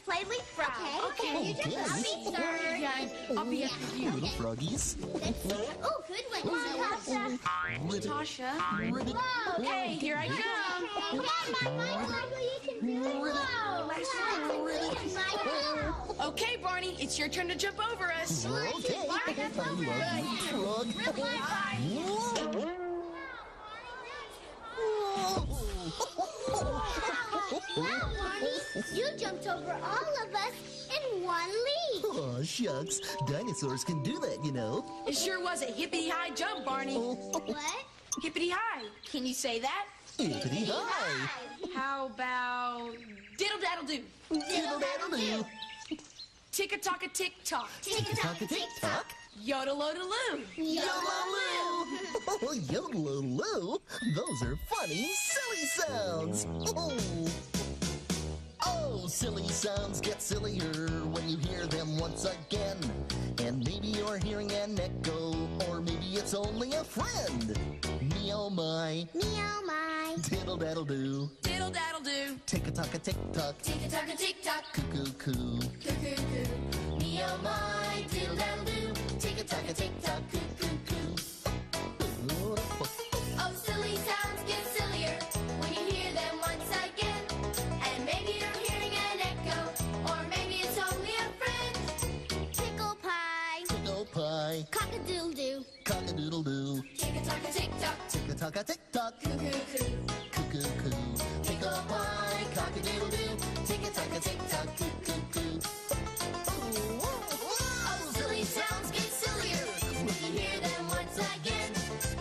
play leapfrog. Okay. You just love me, sir. Yeah, I'll be after you. Little froggies. Oh, good one. Come on, Tasha. Tasha. Whoa. Okay, here I come. Okay, Barney, it's your turn to jump over us. Okay. I love leapfrog. Wow, Barney, you jumped over all of us in one leap. Oh, shucks. Dinosaurs can do that, you know. It sure was a hippity-high jump, Barney. What? Hippity-high. Can you say that? Hippity high. How about diddle-daddle-do? Diddle-daddle-do. Tick-a-tock-a-tick-tock. Tick-a-tock-a-tick-tock. Yodel-o-deloo. Yodel-o-loo. Oh, yodel-o-loo. Those are funny, silly sounds. Oh, silly sounds get sillier when you hear them once again. And maybe you're hearing an echo, or maybe it's only a friend. Me-oh-my. Me-oh-my. Diddle-daddle-do. Diddle-daddle-do. Tick-a-tock-a-tick-tock. Tick-a-tock-a-tick-tock. Coo-coo-coo. Coo-coo-coo. Me-oh-my. Diddle-daddle-do. Tick-a-tock-a-tick-tock. Coo-coo-coo. Oh, silly sounds get sillier when you hear them once again. And maybe you're hearing an echo, or maybe it's only a friend. Pickle pie. Pickle pie. Cock-a-doodle-doo. Cock-a-doodle-doo. Tick-a-tock-a-tick-tock. Tick-a-tock-a-tick-tock. Coo-coo-coo. Coo-coo-coo. Pickle pie. Cock-a-doodle-doo. Tick-a-tock-a-tick-tock. Coo-coo-coo. Oh, silly sounds get sillier when you hear them once again.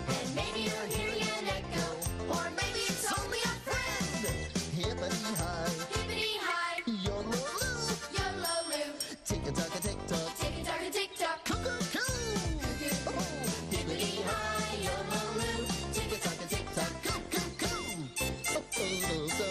And maybe you're hearing an echo, or maybe it's only a friend. Hippity-high. Hippity-high. Yodel-o-loo. Yodel-o-loo. Tick-a-tock-a-tick-tock. Tick-a-tock-a-tick-tock. Coo-coo-coo. Coo-coo-coo. Hippity-high. Yodel-o-loo. Tick-a-tock-a-tick-tock. Coo-coo-coo. Oh, so, so,